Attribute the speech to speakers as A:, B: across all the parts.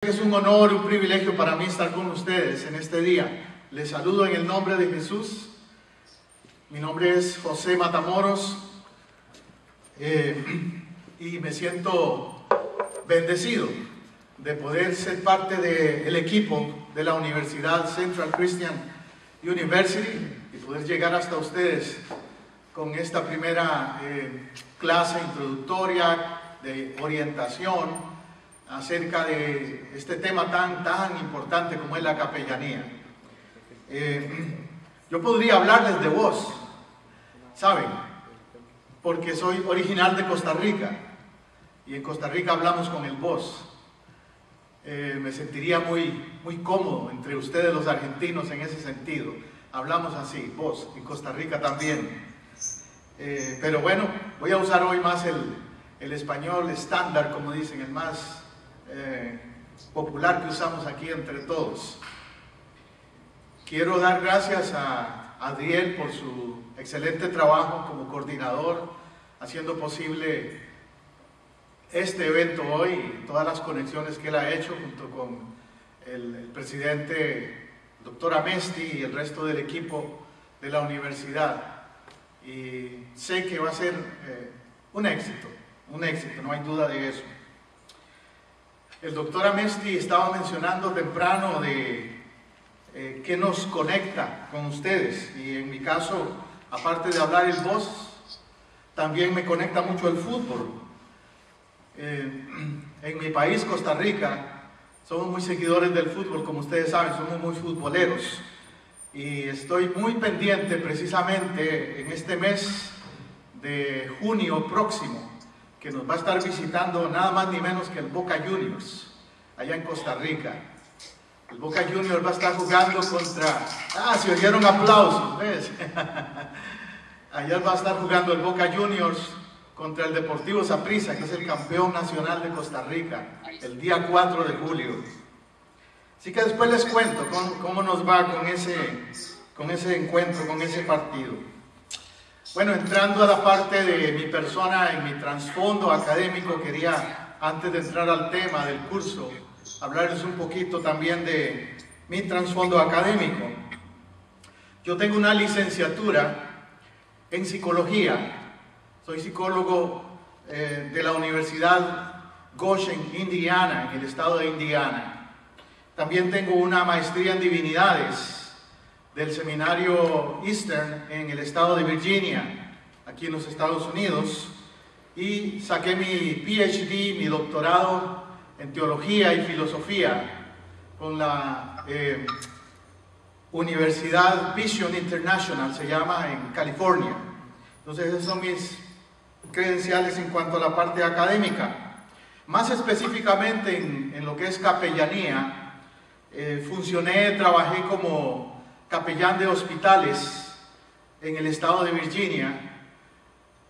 A: Es un honor, un privilegio para mí estar con ustedes en este día. Les saludo en el nombre de Jesús. Mi nombre es José Matamoros y me siento bendecido de poder ser parte del equipo de la Universidad Central Christian University y poder llegar hasta ustedes con esta primera clase introductoria de orientación acerca de este tema tan importante como es la capellanía. Yo podría hablarles de vos, ¿saben? Porque soy original de Costa Rica y en Costa Rica hablamos con el vos. Me sentiría muy cómodo entre ustedes los argentinos en ese sentido. Hablamos así, vos, en Costa Rica también. Pero bueno, voy a usar hoy más el español estándar, como dicen, el más popular que usamos aquí entre todos. Quiero dar gracias a Adriel por su excelente trabajo como coordinador, haciendo posible este evento hoy y todas las conexiones que él ha hecho junto con el presidente Dr. Amesti y el resto del equipo de la universidad. Y sé que va a ser un éxito, no hay duda de eso. El doctor Amesti estaba mencionando temprano de qué nos conecta con ustedes, y en mi caso, aparte de hablar el vos, también me conecta mucho el fútbol. En mi país, Costa Rica, somos muy seguidores del fútbol, como ustedes saben, somos muy futboleros, y estoy muy pendiente precisamente en este mes de junio próximo, que nos va a estar visitando nada más ni menos que el Boca Juniors, allá en Costa Rica. El Boca Juniors va a estar jugando contra... se oyeron aplausos, ¿ves? Allá va a estar jugando el Boca Juniors contra el Deportivo Saprissa, que es el campeón nacional de Costa Rica, el día 4 de julio. Así que después les cuento cómo nos va con ese encuentro, con ese partido. Bueno, entrando a la parte de mi persona, en mi trasfondo académico, quería, antes de entrar al tema del curso, hablarles un poquito también de mi trasfondo académico. Yo tengo una licenciatura en psicología. Soy psicólogo de la Universidad Goshen, Indiana, en el estado de Indiana. También tengo una maestría en divinidades del seminario Eastern en el estado de Virginia, aquí en los Estados Unidos, y saqué mi PhD, mi doctorado en teología y filosofía con la Universidad Vision International, se llama, en California. Entonces esos son mis credenciales en cuanto a la parte académica. Más específicamente en lo que es capellanía, trabajé como capellán de hospitales en el estado de Virginia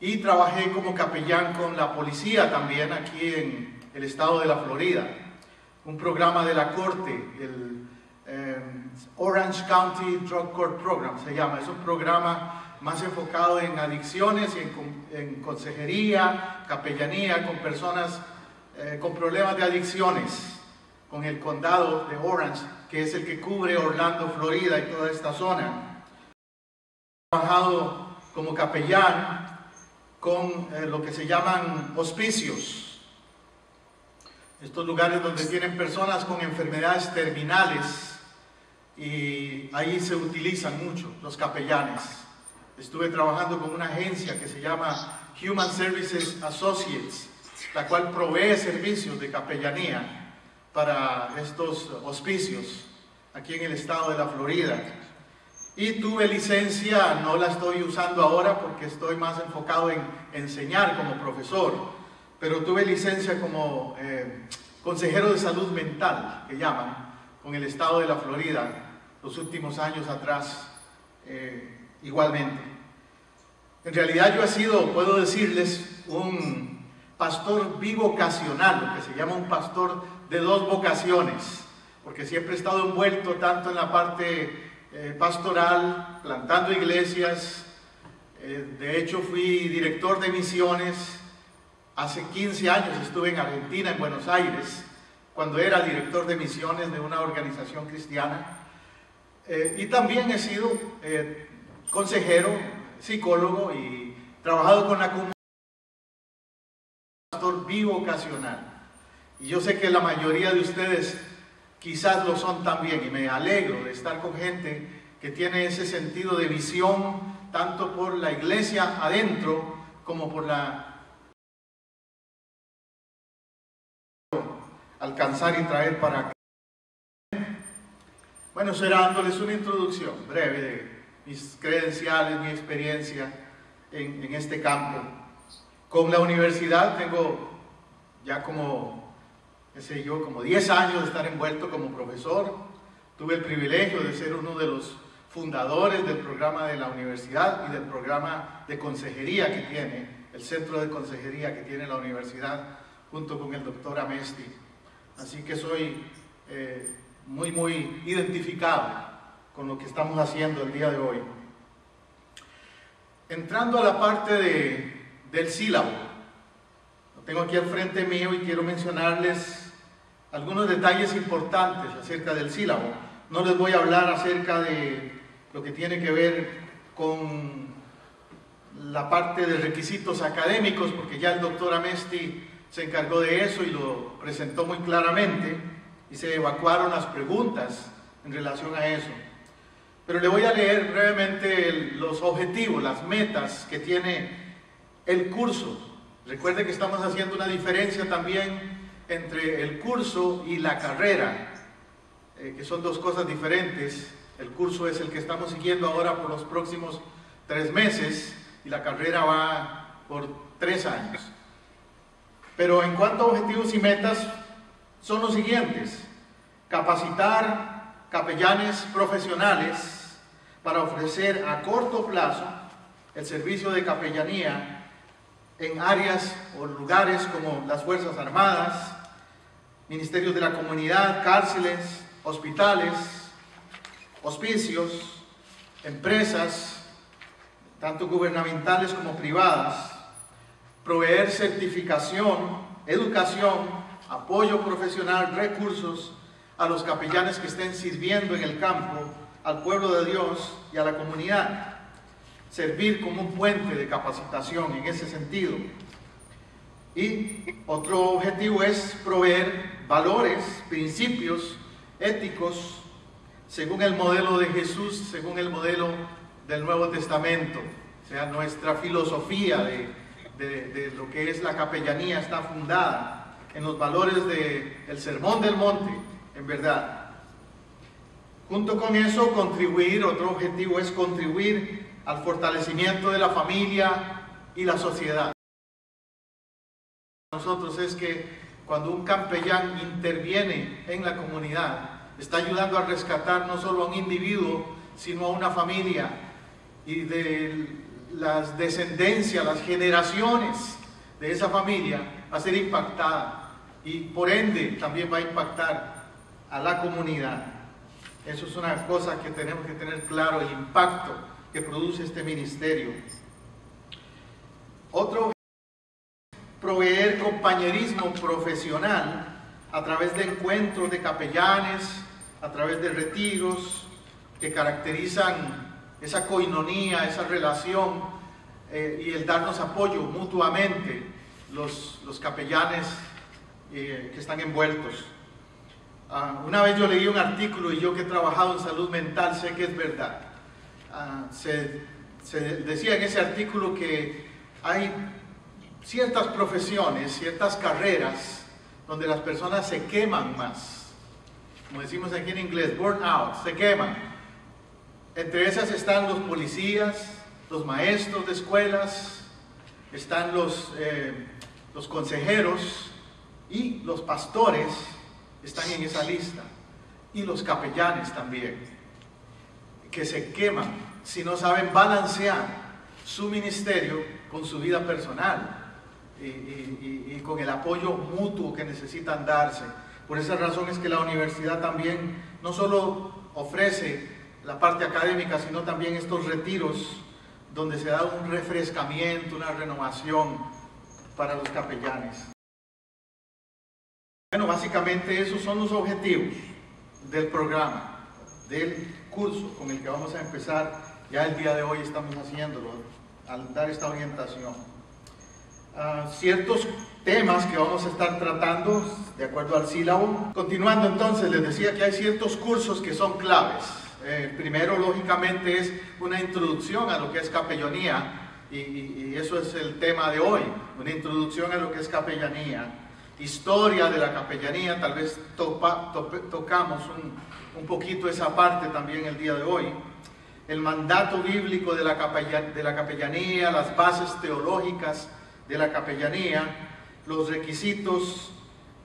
A: y trabajé como capellán con la policía también aquí en el estado de la Florida. Un programa de la corte, el Orange County Drug Court Program se llama. Es un programa más enfocado en adicciones y en consejería, capellanía con personas con problemas de adicciones, con el condado de Orange, que es el que cubre Orlando, Florida y toda esta zona. He trabajado como capellán con lo que se llaman hospicios. Estos lugares donde tienen personas con enfermedades terminales, y ahí se utilizan mucho los capellanes. Estuve trabajando con una agencia que se llama Human Services Associates, la cual provee servicios de capellanía para estos hospicios aquí en el estado de la Florida. Y tuve licencia, no la estoy usando ahora porque estoy más enfocado en enseñar como profesor, pero tuve licencia como consejero de salud mental, que llaman, con el estado de la Florida los últimos años atrás, igualmente. En realidad yo he sido, puedo decirles, un pastor bivocacional, lo que se llama un pastor de dos vocaciones, porque siempre he estado envuelto tanto en la parte pastoral, plantando iglesias. De hecho fui director de misiones, hace 15 años estuve en Argentina, en Buenos Aires, cuando era director de misiones de una organización cristiana. Y también he sido consejero, psicólogo y trabajado con la comunidad, pastor bivocacional. Y yo sé que la mayoría de ustedes quizás lo son también, y me alegro de estar con gente que tiene ese sentido de visión, tanto por la iglesia adentro como por alcanzar y traer para acá. Bueno, será dándoles una introducción breve de mis credenciales, mi experiencia en este campo. Con la universidad tengo ya como 10 años de estar envuelto como profesor. Tuve el privilegio de ser uno de los fundadores del programa de la universidad y del programa de consejería que tiene, el centro de consejería que tiene la universidad, junto con el doctor Amesti. Así que soy muy identificado con lo que estamos haciendo el día de hoy. Entrando a la parte del sílabo, lo tengo aquí al frente mío y quiero mencionarles algunos detalles importantes acerca del sílabo. No les voy a hablar acerca de lo que tiene que ver con la parte de requisitos académicos, porque ya el doctor Amesti se encargó de eso y lo presentó muy claramente, y se evacuaron las preguntas en relación a eso. Pero le voy a leer brevemente los objetivos, las metas que tiene el curso. Recuerde que estamos haciendo una diferencia también entre el curso y la carrera, que son dos cosas diferentes. El curso es el que estamos siguiendo ahora por los próximos 3 meses y la carrera va por 3 años. Pero en cuanto a objetivos y metas, son los siguientes: capacitar capellanes profesionales para ofrecer a corto plazo el servicio de capellanía en áreas o lugares como las Fuerzas Armadas, ministerios de la comunidad, cárceles, hospitales, hospicios, empresas, tanto gubernamentales como privadas, proveer certificación, educación, apoyo profesional, recursos a los capellanes que estén sirviendo en el campo, al pueblo de Dios y a la comunidad. Servir como un puente de capacitación en ese sentido. Y otro objetivo es proveer valores, principios éticos, según el modelo de Jesús, según el modelo del Nuevo Testamento. O sea, nuestra filosofía de lo que es la capellanía está fundada en los valores del Sermón del Monte, en verdad. Junto con eso, otro objetivo es contribuir al fortalecimiento de la familia y la sociedad. Nosotros es que cuando un capellán interviene en la comunidad, está ayudando a rescatar no solo a un individuo, sino a una familia, y de las descendencias, las generaciones de esa familia va a ser impactada, y por ende también va a impactar a la comunidad. Eso es una cosa que tenemos que tener claro, el impacto que produce este ministerio. Otro, proveer compañerismo profesional a través de encuentros de capellanes, a través de retiros que caracterizan esa coinonía, esa relación y el darnos apoyo mutuamente los capellanes que están envueltos. Una vez yo leí un artículo, y yo que he trabajado en salud mental sé que es verdad. Se decía en ese artículo que hay ciertas profesiones, ciertas carreras donde las personas se queman más, como decimos aquí en inglés, burn out, se queman. Entre esas están los policías, los maestros de escuelas, están los consejeros, y los pastores están en esa lista, y los capellanes también, que se queman si no saben balancear su ministerio con su vida personal y con el apoyo mutuo que necesitan darse. Por esa razón es que la universidad también no solo ofrece la parte académica, sino también estos retiros donde se da un refrescamiento, una renovación para los capellanes. Bueno, básicamente esos son los objetivos del programa, del curso con el que vamos a empezar. Ya el día de hoy estamos haciéndolo, al dar esta orientación. Ciertos temas que vamos a estar tratando de acuerdo al sílabo. Continuando entonces, les decía que hay ciertos cursos que son claves. Primero, lógicamente, es una introducción a lo que es capellanía, y eso es el tema de hoy, una introducción a lo que es capellanía. Historia de la capellanía, tal vez tocamos un poquito esa parte también el día de hoy. El mandato bíblico de la capellanía, las bases teológicas de la capellanía, los requisitos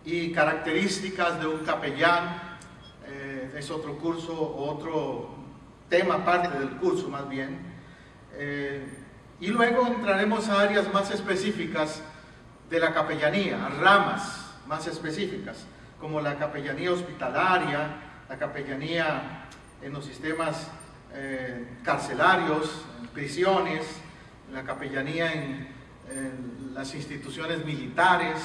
A: y características de un capellán, es otro curso, otro tema aparte del curso más bien. Y luego entraremos a áreas más específicas de la capellanía, ramas más específicas, como la capellanía hospitalaria, la capellanía en los sistemas carcelarios, en prisiones, la capellanía en las instituciones militares,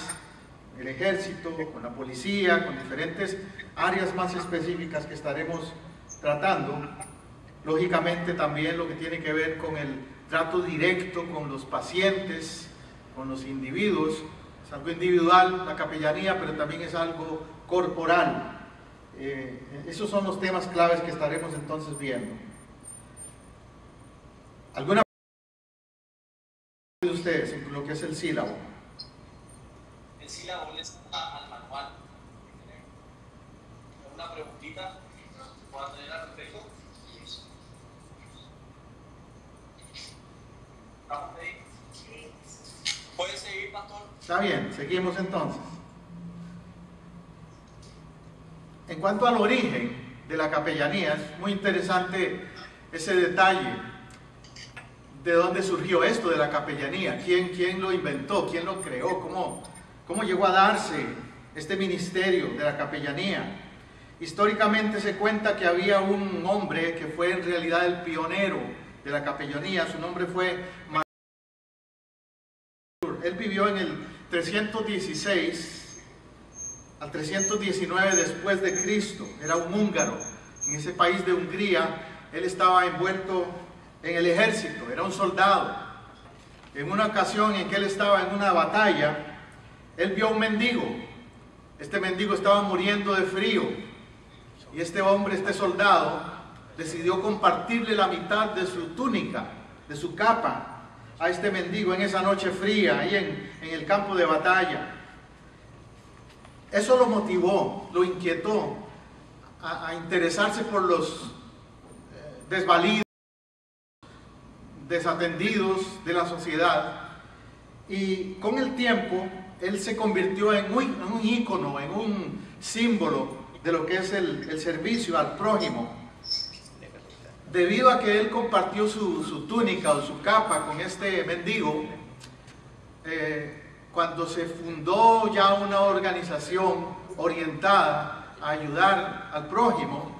A: el ejército, con la policía, con diferentes áreas más específicas que estaremos tratando. Lógicamente también lo que tiene que ver con el trato directo con los pacientes, con los individuos. Es algo individual la capellanía, pero también es algo corporal. Esos son los temas claves que estaremos entonces viendo. ¿Alguna de ustedes en lo que es el sílabo?
B: El sílabo le está al manual. Una preguntita ¿puedo tener al respecto? ¿Estamos ahí? ¿Puede seguir, pastor?
A: Está bien, seguimos entonces. En cuanto al origen de la capellanía, es muy interesante ese detalle. ¿De dónde surgió esto de la capellanía? ¿Quién lo inventó? ¿Quién lo creó? ¿Cómo llegó a darse este ministerio de la capellanía? Históricamente se cuenta que había un hombre que fue en realidad el pionero de la capellanía. Su nombre fue Él vivió en el 316 al 319 después de Cristo. Era un húngaro. En ese país de Hungría, él estaba envuelto en el ejército, era un soldado. En una ocasión en que él estaba en una batalla, él vio a un mendigo. Este mendigo estaba muriendo de frío, y este hombre, este soldado, decidió compartirle la mitad de su túnica, de su capa, a este mendigo en esa noche fría, ahí en el campo de batalla. Eso lo motivó, lo inquietó a interesarse por los desvalidos, desatendidos de la sociedad, y con el tiempo él se convirtió en un ícono, en un símbolo de lo que es el servicio al prójimo, debido a que él compartió su túnica o su capa con este mendigo. Cuando se fundó ya una organización orientada a ayudar al prójimo,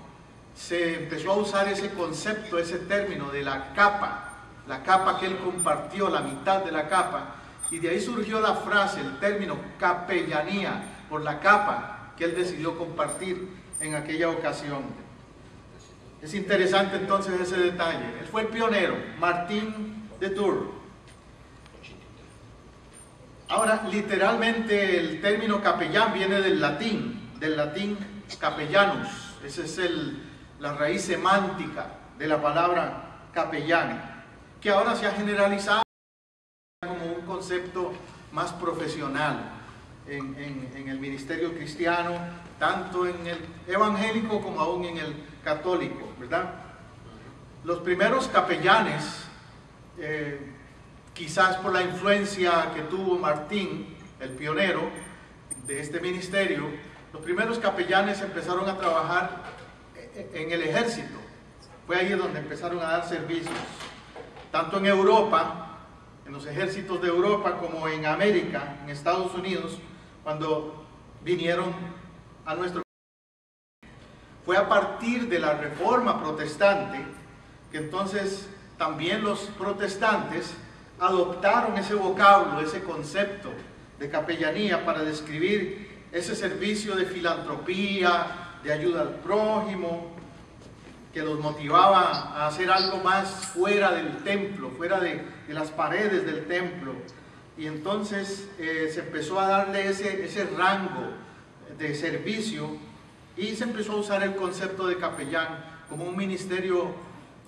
A: se empezó a usar ese concepto, ese término de la capa que él compartió, la mitad de la capa, y de ahí surgió la frase, el término capellanía, por la capa que él decidió compartir en aquella ocasión. Es interesante entonces ese detalle. Él fue el pionero, Martín de Tours. Ahora, literalmente el término capellán viene del latín capellanus. Esa es la raíz semántica de la palabra capellán, que ahora se ha generalizado como un concepto más profesional en el ministerio cristiano, tanto en el evangélico como aún en el católico, ¿verdad? Los primeros capellanes, quizás por la influencia que tuvo Martín, el pionero de este ministerio, los primeros capellanes empezaron a trabajar en el ejército. Fue ahí donde empezaron a dar servicios, tanto en Europa, en los ejércitos de Europa, como en América, en Estados Unidos, cuando vinieron a nuestro país. Fue a partir de la Reforma Protestante que entonces también los protestantes adoptaron ese vocablo, ese concepto de capellanía para describir ese servicio de filantropía, de ayuda al prójimo, que los motivaba a hacer algo más fuera del templo, fuera de las paredes del templo. Y entonces se empezó a darle ese rango de servicio y se empezó a usar el concepto de capellán como un ministerio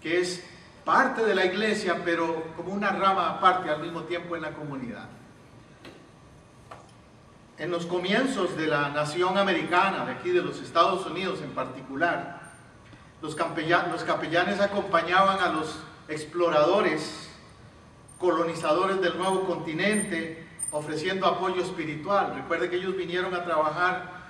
A: que es parte de la iglesia, pero como una rama aparte al mismo tiempo en la comunidad. En los comienzos de la nación americana, de aquí de los Estados Unidos en particular, los capellanes acompañaban a los exploradores, colonizadores del nuevo continente, ofreciendo apoyo espiritual. Recuerde que ellos vinieron a trabajar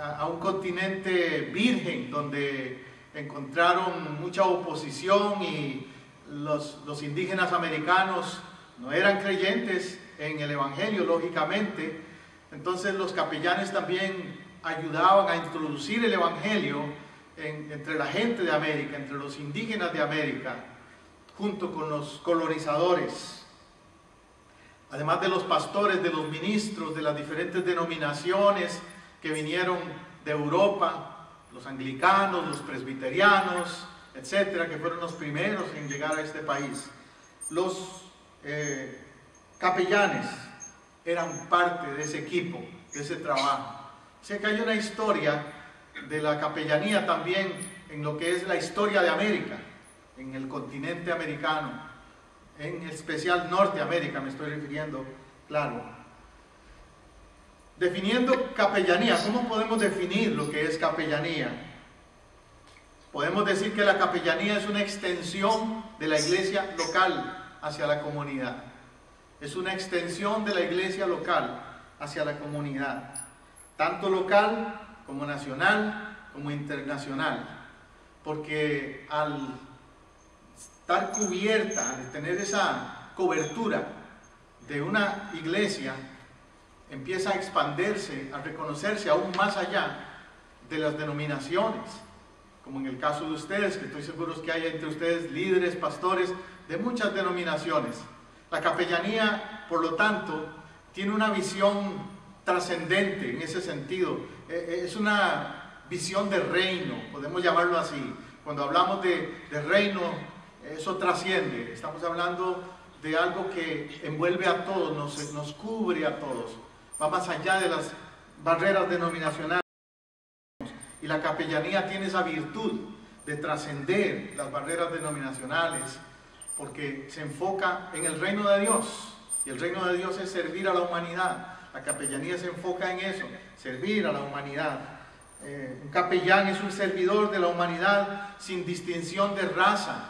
A: a un continente virgen, donde encontraron mucha oposición y los indígenas americanos no eran creyentes en el evangelio, lógicamente. Entonces los capellanes también ayudaban a introducir el evangelio entre la gente de América, entre los indígenas de América, junto con los colonizadores. Además de los pastores, de los ministros, de las diferentes denominaciones que vinieron de Europa, los anglicanos, los presbiterianos, etcétera, que fueron los primeros en llegar a este país. Los capellanes eran parte de ese equipo, de ese trabajo. Sé que hay una historia de la capellanía también en lo que es la historia de América, en el continente americano, en especial Norteamérica me estoy refiriendo, claro. Definiendo capellanía, ¿cómo podemos definir lo que es capellanía? Podemos decir que la capellanía es una extensión de la iglesia local hacia la comunidad. Es una extensión de la iglesia local hacia la comunidad, tanto local como nacional, como internacional, porque al estar cubierta, al tener esa cobertura de una iglesia, empieza a expandirse, a reconocerse aún más allá de las denominaciones, como en el caso de ustedes, que estoy seguro que hay entre ustedes líderes, pastores de muchas denominaciones. La capellanía, por lo tanto, tiene una visión trascendente en ese sentido. Es una visión de reino, podemos llamarlo así. Cuando hablamos de reino, eso trasciende. Estamos hablando de algo que envuelve a todos, nos cubre a todos. Va más allá de las barreras denominacionales. Y la capellanía tiene esa virtud de trascender las barreras denominacionales, porque se enfoca en el reino de Dios. Y el reino de Dios es servir a la humanidad. La capellanía se enfoca en eso, servir a la humanidad. Un capellán es un servidor de la humanidad sin distinción de raza,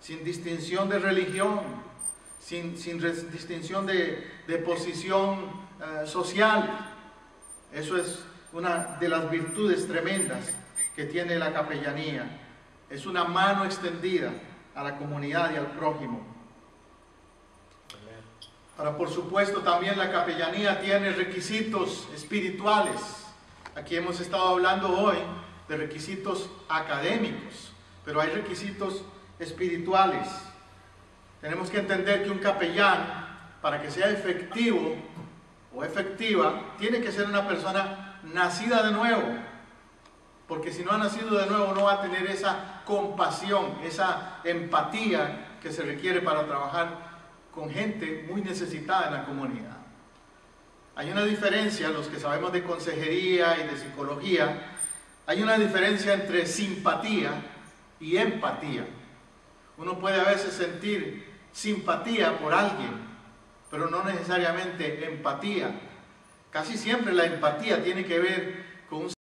A: sin distinción de religión, sin distinción de posición social. Eso es una de las virtudes tremendas que tiene la capellanía. Es una mano extendida a la comunidad y al prójimo. Ahora, por supuesto, también la capellanía tiene requisitos espirituales. Aquí hemos estado hablando hoy de requisitos académicos, pero hay requisitos espirituales. Tenemos que entender que un capellán, para que sea efectivo o efectiva, tiene que ser una persona nacida de nuevo, porque si no ha nacido de nuevo no va a tener esa compasión, esa empatía que se requiere para trabajar con gente muy necesitada en la comunidad. Hay una diferencia, los que sabemos de consejería y de psicología, hay una diferencia entre simpatía y empatía. Uno puede a veces sentir simpatía por alguien, pero no necesariamente empatía. Casi siempre la empatía tiene que ver con un